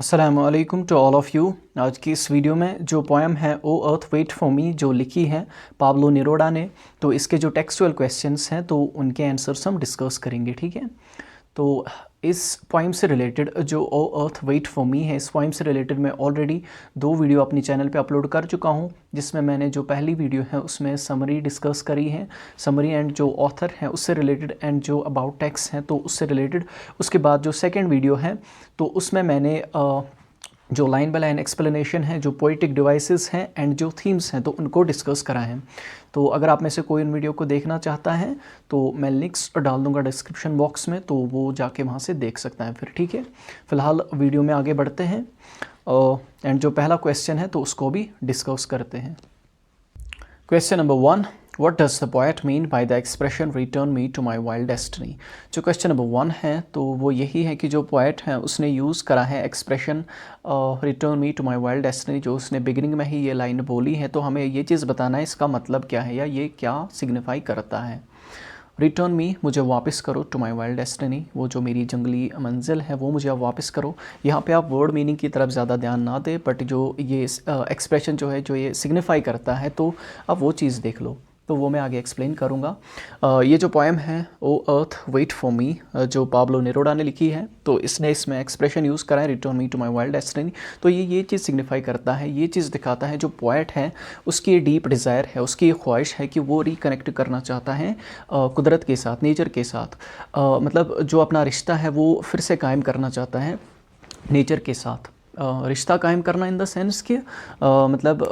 अस्सलामुअलैकुम to all of you. आज की इस वीडियो में जो पोएम है ओ अर्थ वेट फॉर मी जो लिखी है पाब्लो नेरुदा ने, तो इसके जो टेक्सचुअल क्वेश्चंस हैं तो उनके आंसर्स हम डिस्कस करेंगे। ठीक है, तो इस पोएम से रिलेटेड जो ओ अर्थ वेट फॉर मी है, इस पोएम से रिलेटेड मैं ऑलरेडी 2 वीडियो अपनी चैनल पे अपलोड कर चुका हूँ, जिसमें मैंने जो पहली वीडियो है उसमें समरी डिस्कस करी है, समरी एंड जो ऑथर है उससे रिलेटेड एंड जो अबाउट टेक्स्ट हैं तो उससे रिलेटेड। उसके बाद जो सेकंड वीडियो है तो उसमें मैंने जो लाइन बाय लाइन एक्सप्लेनेशन है, जो पोइटिक डिवाइसेस हैं एंड जो थीम्स हैं तो उनको डिस्कस करा है। तो अगर आप में से कोई इन वीडियो को देखना चाहता है तो मैं लिंक्स डाल दूंगा डिस्क्रिप्शन बॉक्स में, तो वो जाके वहाँ से देख सकता है फिर। ठीक है, फ़िलहाल वीडियो में आगे बढ़ते हैं एंड जो पहला क्वेश्चन है तो उसको भी डिस्कस करते हैं। Question number 1, What does the poet mean by the expression return me to my wild destiny? जो क्वेश्चन नंबर 1 है तो वो यही है कि जो पोएट है उसने यूज़ करा है expression return me to my wild destiny. जो उसने बिगिनिंग में ही ये लाइन बोली है तो हमें ये चीज़ बताना है इसका मतलब क्या है या ये क्या सिग्निफाई करता है। रिटर्न मी, मुझे वापस करो, टू माई वाइल्ड डेस्टिनी, वो जो मेरी जंगली मंजिल है वो मुझे आप वापस करो। यहाँ पे आप वर्ड मीनिंग की तरफ ज़्यादा ध्यान ना दें, बट जो ये एक्सप्रेशन जो है जो ये सिग्निफाई करता है तो आप वो चीज़ देख लो, तो वो मैं आगे एक्सप्लेन करूँगा। ये जो पोएम है ओ अर्थ वेट फॉर मी जो पाब्लो नेरुदा ने लिखी है, तो इसने इसमें एक्सप्रेशन यूज़ करा है return me to my wild destiny. तो ये चीज़ सिग्निफाई करता है, ये चीज़ दिखाता है जो पोएट है उसकी ये डीप डिज़ायर है, उसकी ये ख्वाहिश है कि वो रिकनेक्ट करना चाहता है कुदरत के साथ, नेचर के साथ। मतलब जो अपना रिश्ता है वो फिर से कायम करना चाहता है नेचर के साथ। रिश्ता कायम करना इन द सेंस कि मतलब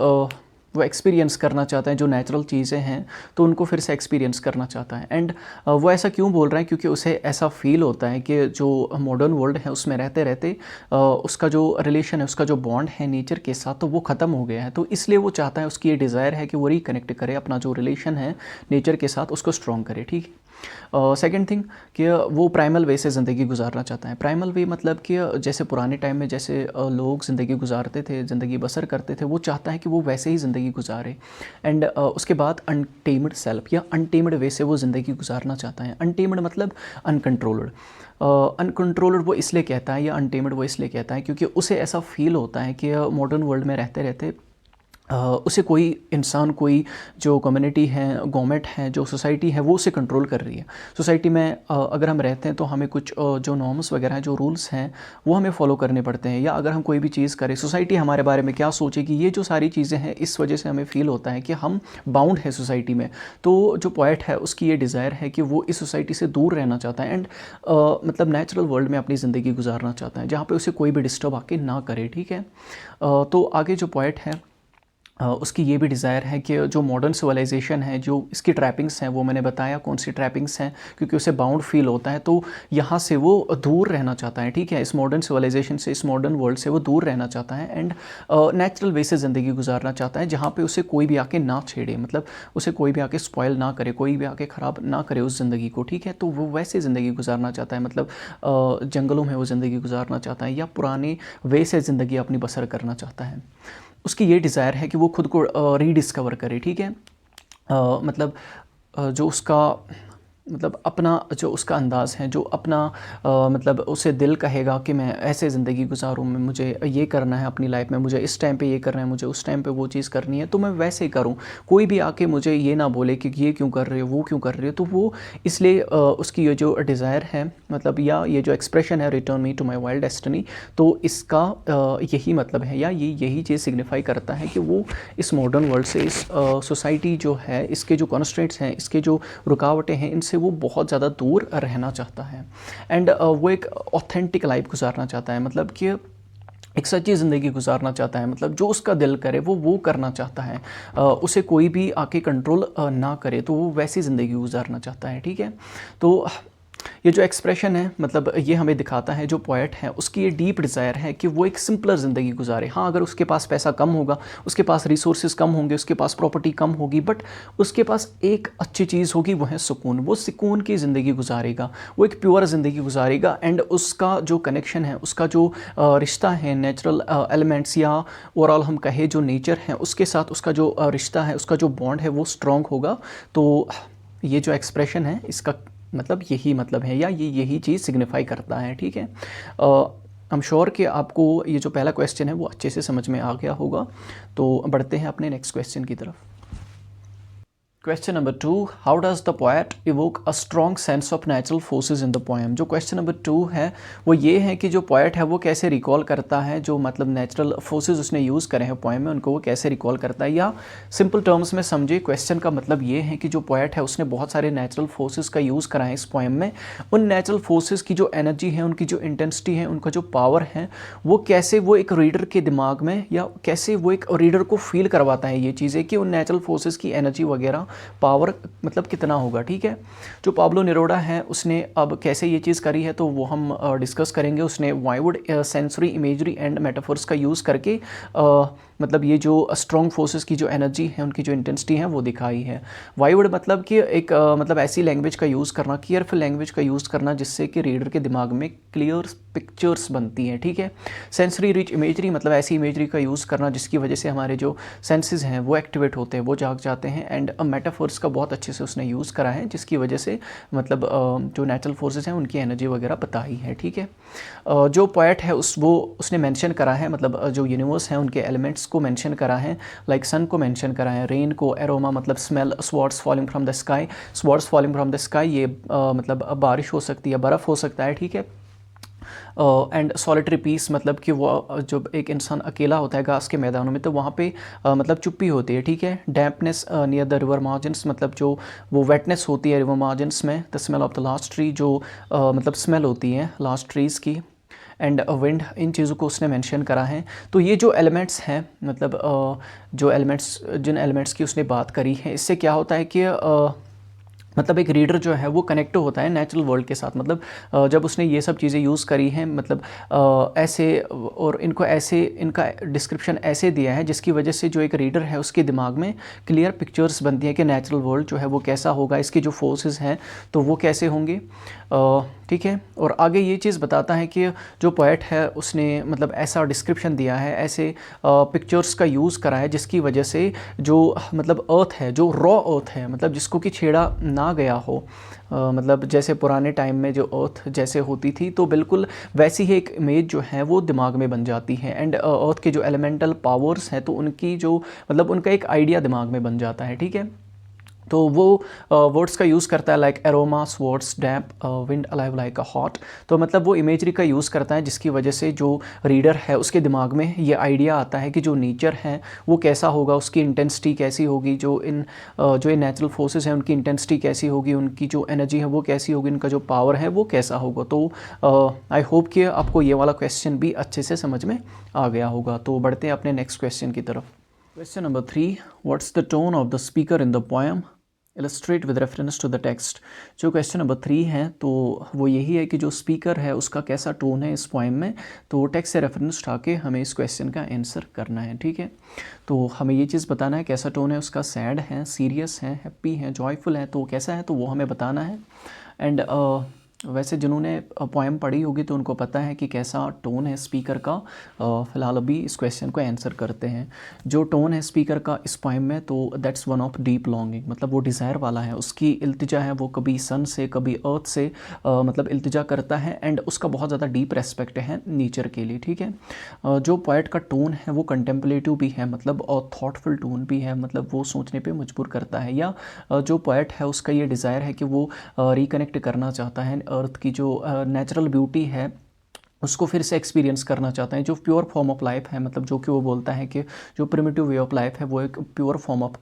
वो एक्सपीरियंस करना चाहता है जो नेचुरल चीज़ें हैं तो उनको फिर से एक्सपीरियंस करना चाहता है। एंड वो ऐसा क्यों बोल रहा है, क्योंकि उसे ऐसा फील होता है कि जो मॉडर्न वर्ल्ड है उसमें रहते रहते उसका जो रिलेशन है, उसका जो बॉन्ड है नेचर के साथ तो वो ख़त्म हो गया है। तो इसलिए वो चाहता है, उसकी ये डिज़ायर है कि वो रिकनेक्ट करे अपना जो रिलेशन है नेचर के साथ, उसको स्ट्रॉन्ग करे। ठीक है, सेकेंड थिंग कि वो प्राइमल वे से ज़िंदगी गुजारना चाहता है। प्राइमल वे मतलब कि जैसे पुराने टाइम में जैसे लोग ज़िंदगी गुजारते थे, ज़िंदगी बसर करते थे, वो चाहता है कि वो वैसे ही ज़िंदगी गुजारे। एंड उसके बाद अनटेम्ड सेल्फ या अनटेम्ड वे से वो ज़िंदगी गुजारना चाहता है। अनटेम्ड मतलब अनकंट्रोल्ड। अनकंट्रोल्ड वो इसलिए कहता है या अनटेम्ड वो इसलिए कहता है क्योंकि उसे ऐसा फील होता है कि मॉडर्न वर्ल्ड में रहते रहते उसे कोई इंसान, कोई जो कम्युनिटी है, गवर्नमेंट है, जो सोसाइटी है वो उसे कंट्रोल कर रही है। सोसाइटी में अगर हम रहते हैं तो हमें कुछ जो नॉर्म्स वगैरह हैं, जो रूल्स हैं वो हमें फॉलो करने पड़ते हैं, या अगर हम कोई भी चीज़ करें सोसाइटी हमारे बारे में क्या सोचेगी, ये जो सारी चीज़ें हैं इस वजह से हमें फ़ील होता है कि हम बाउंड है सोसाइटी में। तो जो पोएट है उसकी ये डिज़ायर है कि वो इस सोसाइटी से दूर रहना चाहता है एंड मतलब नेचुरल वर्ल्ड में अपनी ज़िंदगी गुजारना चाहता है जहाँ पर उसे कोई भी डिस्टर्ब आके ना करे। ठीक है, तो आगे जो पोएट है उसकी ये भी डिज़ायर है कि जो मॉडर्न सिविलाइजेशन है, जो इसकी ट्रैपिंग्स हैं वो मैंने बताया कौन सी ट्रैपिंग्स हैं, क्योंकि उसे बाउंड फील होता है तो यहाँ से वो दूर रहना चाहता है। ठीक है, इस मॉडर्न सिविलाइजेशन से, इस मॉडर्न वर्ल्ड से वो दूर रहना चाहता है एंड नेचुरल वे से ज़िंदगी गुजारना चाहता है जहाँ पे उसे कोई भी आके ना छेड़े, मतलब उसे कोई भी आके स्पॉयल ना करे, कोई भी आके ख़राब ना करे उस ज़िंदगी को। ठीक है, तो वो वैसे ज़िंदगी गुजारना चाहता है, मतलब जंगलों में वो ज़िंदगी गुजारना चाहता है या पुराने वे से ज़िंदगी अपनी बसर करना चाहता है। उसकी ये डिज़ायर है कि वो खुद को रीडिस्कवर करे। ठीक है, मतलब जो उसका मतलब अपना जो उसका अंदाज़ है, जो अपना मतलब उसे दिल कहेगा कि मैं ऐसे ज़िंदगी गुजारूँ, मैं मुझे ये करना है अपनी लाइफ में, मुझे इस टाइम पे ये करना है, मुझे उस टाइम पे वो चीज़ करनी है, तो मैं वैसे ही करूँ। कोई भी आके मुझे ये ना बोले कि ये क्यों कर रहे हो, वो क्यों कर रहे हो। तो वो इसलिए उसकी ये जो डिज़ायर है, मतलब या ये जो एक्सप्रेशन है return me to my wild destiny, तो इसका यही मतलब है या यही चीज़ सिग्निफाई करता है कि वो इस मॉडर्न वर्ल्ड से, इस सोसाइटी जो है, इसके जो कॉन्स्ट्रेंट्स हैं, इसके जो रुकावटें हैं, इनसे वो बहुत ज़्यादा दूर रहना चाहता है एंड वो एक ऑथेंटिक लाइफ गुजारना चाहता है, मतलब कि एक सच्ची ज़िंदगी गुजारना चाहता है, मतलब जो उसका दिल करे वो करना चाहता है, उसे कोई भी आके कंट्रोल ना करे, तो वो वैसी ज़िंदगी गुजारना चाहता है। ठीक है, तो ये जो एक्सप्रेशन है मतलब ये हमें दिखाता है जो पोएट है उसकी ये डीप डिज़ायर है कि वो एक सिंपलर ज़िंदगी गुजारे। हाँ, अगर उसके पास पैसा कम होगा, उसके पास रिसोर्सेज कम होंगे, उसके पास प्रॉपर्टी कम होगी, बट उसके पास एक अच्छी चीज़ होगी, वो है सुकून। वो सुकून की ज़िंदगी गुजारेगा, वो एक प्योर ज़िंदगी गुजारेगा एंड उसका जो कनेक्शन है, उसका जो रिश्ता है नेचुरल एलिमेंट्स या ओवरऑल हम कहें जो नेचर है उसके साथ उसका जो रिश्ता है, उसका जो बॉन्ड है वो स्ट्रॉन्ग होगा। तो ये जो एक्सप्रेशन है इसका मतलब यही मतलब है या यही चीज़ सिग्निफाई करता है। ठीक है, आई एम श्योर कि आपको ये जो पहला क्वेश्चन है वो अच्छे से समझ में आ गया होगा। तो बढ़ते हैं अपने नेक्स्ट क्वेश्चन की तरफ। Question number 2, how does the poet evoke a strong sense of natural forces in the poem. जो क्वेश्चन नंबर 2 है वो ये है कि जो पोएट है वो कैसे रिकॉल करता है जो मतलब नेचुरल फोर्सेज उसने यूज़ करे हैं पोएम में, उनको वो कैसे रिकॉल करता है। या सिंपल टर्म्स में समझे, क्वेश्चन का मतलब ये है कि जो पोएट है उसने बहुत सारे नेचुरल फोर्सेज का यूज़ करा है इस पोएम में। उन नेचुरल फोर्सेज की जो एनर्जी है, उनकी जो इंटेंसिटी है, उनका जो पावर है, वो कैसे वो एक रीडर के दिमाग में या कैसे वो एक रीडर को फील करवाता है ये चीज़ें कि उन नेचुरल फोर्सेज की एनर्जी वगैरह पावर मतलब कितना होगा। ठीक है, जो पाब्लो निरोडा है उसने अब कैसे ये चीज़ करी है तो वो हम डिस्कस करेंगे। उसने वाइवुड सेंसरी इमेजरी एंड मेटाफोर्स का यूज़ करके मतलब ये जो स्ट्रॉन्ग फोर्सेस की जो एनर्जी है, उनकी जो इंटेंसिटी है वो दिखाई है। वाइवुड मतलब कि एक मतलब ऐसी लैंग्वेज का यूज़ करना, केयरफुल लैंग्वेज का यूज़ करना जिससे कि रीडर के दिमाग में क्लियर पिक्चर्स बनती हैं। ठीक है, सेंसरी रिच इमेजरी मतलब ऐसी इमेजरी का यूज़ करना जिसकी वजह से हमारे जो सेंसेस हैं वो एक्टिवेट होते हैं, वो जाग जाते हैं। एंड मेटाफोर्स का बहुत अच्छे से उसने यूज़ करा है जिसकी वजह से मतलब जो नेचुरल फोर्सेस हैं उनकी एनर्जी वगैरह बताई है। ठीक है, जो पोएट है उसने मेंशन करा है मतलब जो यूनिवर्स हैं उनके एलिमेंट्स को मेंशन करा है। लाइक सन को मेंशन करा है, रेन को, एरोमा मतलब smell, swords falling from the sky, swords falling from the sky ये मतलब बारिश हो सकती है, बर्फ़ हो सकता है। ठीक है, एंड सॉलिटरी पीस मतलब कि वो जब एक इंसान अकेला होता है घास के मैदानों में तो वहाँ पे मतलब चुप्पी होती है। ठीक है, dampness near the river margins मतलब जो वो वेटनेस होती है रिवर मार्जिन्स में। The smell of the last tree जो मतलब स्मेल होती है लास्ट ट्रीज़ की। एंड विंड, इन चीज़ों को उसने मेंशन करा है। तो ये जो एलिमेंट्स हैं मतलब जो एलिमेंट्स जिन एलिमेंट्स की उसने बात करी है, इससे क्या होता है कि मतलब एक रीडर जो है वो कनेक्ट होता है नेचुरल वर्ल्ड के साथ। मतलब जब उसने ये सब चीज़ें यूज़ करी हैं मतलब ऐसे और इनको ऐसे इनका डिस्क्रिप्शन ऐसे दिया है जिसकी वजह से जो एक रीडर है उसके दिमाग में क्लियर पिक्चर्स बनती हैं कि नेचुरल वर्ल्ड जो है वो कैसा होगा, इसके जो फोर्सेस हैं तो वो कैसे होंगे। ठीक है, और आगे ये चीज़ बताता है कि जो पोएट है उसने मतलब ऐसा डिस्क्रिप्शन दिया है, ऐसे पिक्चर्स का यूज़ करा है जिसकी वजह से जो मतलब अर्थ है, जो रॉ अर्थ है मतलब जिसको कि छेड़ा ना गया हो, मतलब जैसे पुराने टाइम में जो अर्थ जैसे होती थी तो बिल्कुल वैसी ही एक इमेज जो है वो दिमाग में बन जाती है। एंड अर्थ के जो एलिमेंटल पावर्स हैं तो उनकी जो मतलब उनका एक आइडिया दिमाग में बन जाता है। ठीक है, तो वो वर्ड्स का यूज़ करता है like aroma, swords, damp, wind, alive like a hot. तो मतलब वो इमेजरी का यूज़ करता है जिसकी वजह से जो रीडर है उसके दिमाग में ये आइडिया आता है कि जो नेचर है वो कैसा होगा, उसकी इंटेंसिटी कैसी होगी, जो ये नेचुरल फोर्सेस हैं उनकी इंटेंसिटी कैसी होगी, उनकी जो एनर्जी है वो कैसी होगी, उनका जो पावर है वो कैसा होगा। तो आई होप कि आपको ये वाला क्वेश्चन भी अच्छे से समझ में आ गया होगा। तो बढ़ते हैं अपने नेक्स्ट क्वेश्चन की तरफ। Question number 3, what's the tone of the speaker in the poem, illustrate with reference to the text. जो क्वेश्चन नंबर 3 है तो वो यही है कि जो स्पीकर है उसका कैसा टोन है इस पोएम में। तो टेक्स्ट से रेफरेंस उठा के हमें इस क्वेश्चन का आंसर करना है। ठीक है, तो हमें ये चीज़ बताना है कैसा टोन है उसका, सैड है, सीरियस है, हैप्पी है, जॉयफुल है, तो कैसा है तो वो हमें बताना है। एंड वैसे जिन्होंने पोएम पढ़ी होगी तो उनको पता है कि कैसा टोन है स्पीकर का। फ़िलहाल अभी इस क्वेश्चन को आंसर करते हैं। जो टोन है स्पीकर का इस पोएम में तो that's one of deep longing, मतलब वो डिज़ायर वाला है। उसकी इल्तिजा है वो कभी सन से कभी अर्थ से मतलब इल्तिजा करता है। एंड उसका बहुत ज़्यादा डीप रेस्पेक्ट है नेचर के लिए। ठीक है, जो पोएट का टोन है वो कंटेम्पलेटिव भी है मतलब और थॉटफुल टोन भी है, मतलब वो सोचने पे मजबूर करता है। या जो पोएट है उसका ये डिज़ायर है कि वो रिकनेक्ट करना चाहता है अर्थ की जो नेचुरल ब्यूटी है उसको फिर से एक्सपीरियंस करना चाहता है। जो प्योर फॉर्म ऑफ लाइफ है मतलब जो कि वो बोलता है कि जो प्रिमिटिव वे ऑफ लाइफ है वो एक प्योर फॉर्म ऑफ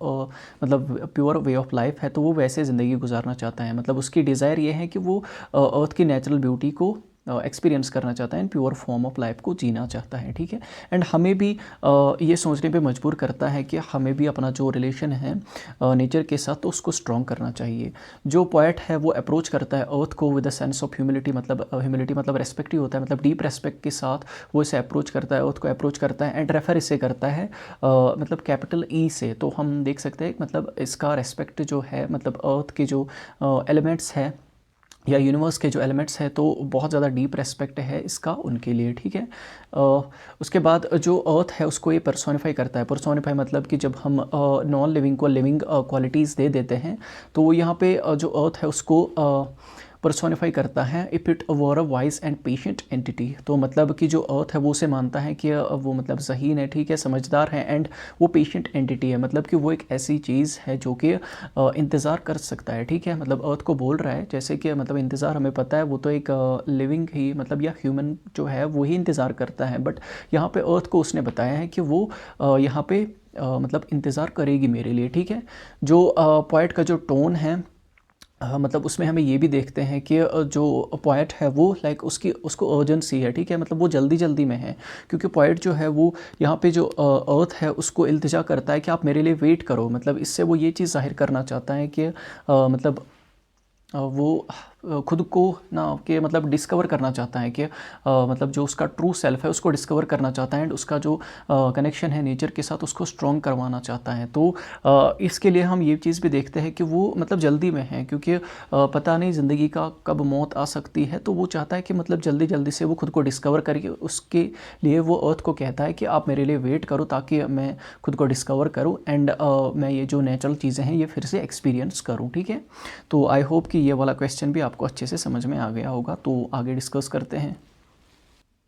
मतलब प्योर वे ऑफ लाइफ है, तो वो वैसे ज़िंदगी गुजारना चाहता है। मतलब उसकी डिज़ायर ये है कि वो अर्थ की नेचुरल ब्यूटी को एक्सपीरियंस करना चाहता है, प्योर फॉर्म ऑफ लाइफ को जीना चाहता है। ठीक है, एंड हमें भी ये सोचने पे मजबूर करता है कि हमें भी अपना जो रिलेशन है नेचर के साथ तो उसको स्ट्रॉन्ग करना चाहिए। जो पोएट है वो अप्रोच करता है अर्थ को with a sense of humility, मतलब ह्यूमिलिटी मतलब रेस्पेक्ट ही होता है, मतलब डीप रेस्पेक्ट के साथ वो इसे अप्रोच करता है, अर्थ को अप्रोच करता है। एंड रेफर इसे करता है मतलब कैपिटल ई से। तो हम देख सकते हैं मतलब इसका रेस्पेक्ट जो है मतलब अर्थ के जो एलिमेंट्स है या यूनिवर्स के जो एलिमेंट्स हैं तो बहुत ज़्यादा डीप रेस्पेक्ट है इसका उनके लिए। ठीक है, उसके बाद जो अर्थ है उसको ये पर्सोनिफाई करता है। पर्सोनिफाई मतलब कि जब हम नॉन लिविंग को लिविंग क्वालिटीज़ दे देते हैं तो यहाँ पे जो अर्थ है उसको पर्सोनिफाई करता है if it were a wise and patient entity. तो मतलब कि जो अर्थ है वो उसे मानता है कि वो मतलब ज़हीन है, ठीक है, समझदार है, एंड वो पेशेंट एंटिटी है, मतलब कि वो एक ऐसी चीज़ है जो कि इंतज़ार कर सकता है, ठीक है। मतलब अर्थ को बोल रहा है जैसे कि मतलब इंतज़ार हमें पता है वो तो एक लिविंग ही मतलब या ह्यूमन जो है वो ही इंतज़ार करता है, बट यहाँ पे अर्थ को उसने बताया है कि वो यहाँ पे मतलब इंतज़ार करेगी मेरे लिए, ठीक है। जो पोएट का जो टोन है मतलब उसमें हमें ये भी देखते हैं कि जो पोएट है वो लाइक उसको अर्जेंसी है, ठीक है, मतलब वो जल्दी जल्दी में है, क्योंकि पोएट जो है वो यहाँ पे जो अर्थ है उसको इल्तिजा करता है कि आप मेरे लिए वेट करो। मतलब इससे वो ये चीज़ जाहिर करना चाहता है कि मतलब वो खुद को ना कि मतलब डिस्कवर करना चाहता है कि मतलब जो उसका ट्रू सेल्फ है उसको डिस्कवर करना चाहता है, एंड उसका जो कनेक्शन है नेचर के साथ उसको स्ट्रॉन्ग करवाना चाहता है। तो इसके लिए हम ये चीज़ भी देखते हैं कि वो मतलब जल्दी में है, क्योंकि पता नहीं ज़िंदगी का कब मौत आ सकती है, तो वो चाहता है कि मतलब जल्दी जल्दी से वो खुद को डिस्कवर करके उसके लिए वो अर्थ को कहता है कि आप मेरे लिए वेट करो ताकि मैं खुद को डिस्कवर करूँ, एंड मैं ये जो नेचुरल चीज़ें हैं ये फिर से एक्सपीरियंस करूँ, ठीक है। तो आई होप कि ये वाला क्वेश्चन भी आपको अच्छे से समझ में आ गया होगा। तो आगे डिस्कस करते हैं।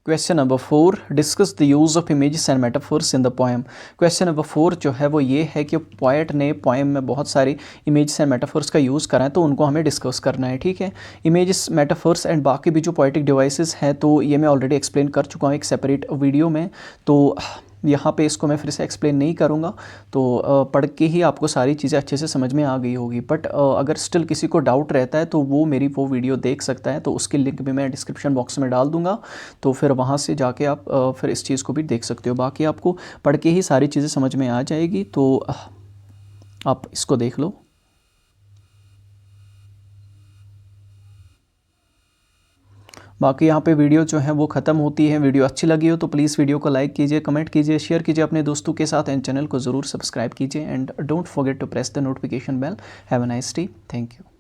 Question number 4, discuss the use of images and metaphors in the poem. Question number 4 जो है वो ये है कि पोएट ने पोएम में बहुत सारी इमेजेस एंड मेटाफर्स का यूज़ करा है, तो उनको हमें डिस्कस करना है, ठीक है। इमेजेस, मेटाफर्स एंड बाकी भी जो पोएटिक डिवाइसेस हैं तो ये मैं ऑलरेडी एक्सप्लेन कर चुका हूँ एक सेपरेट वीडियो में, तो यहाँ पे इसको मैं फिर से एक्सप्लेन नहीं करूँगा। तो पढ़ के ही आपको सारी चीज़ें अच्छे से समझ में आ गई होगी, बट अगर स्टिल किसी को डाउट रहता है तो वो मेरी वो वीडियो देख सकता है, तो उसकी लिंक भी मैं डिस्क्रिप्शन बॉक्स में डाल दूँगा, तो फिर वहाँ से जाके आप फिर इस चीज़ को भी देख सकते हो। बाकी आपको पढ़ के ही सारी चीज़ें समझ में आ जाएगी, तो आप इसको देख लो। बाकी यहाँ पे वीडियो जो है वो ख़त्म होती है। वीडियो अच्छी लगी हो तो प्लीज़ वीडियो को लाइक कीजिए, कमेंट कीजिए, शेयर कीजिए अपने दोस्तों के साथ, एंड चैनल को ज़रूर सब्सक्राइब कीजिए, and don't forget to press the notification bell. Have a nice day, thank you.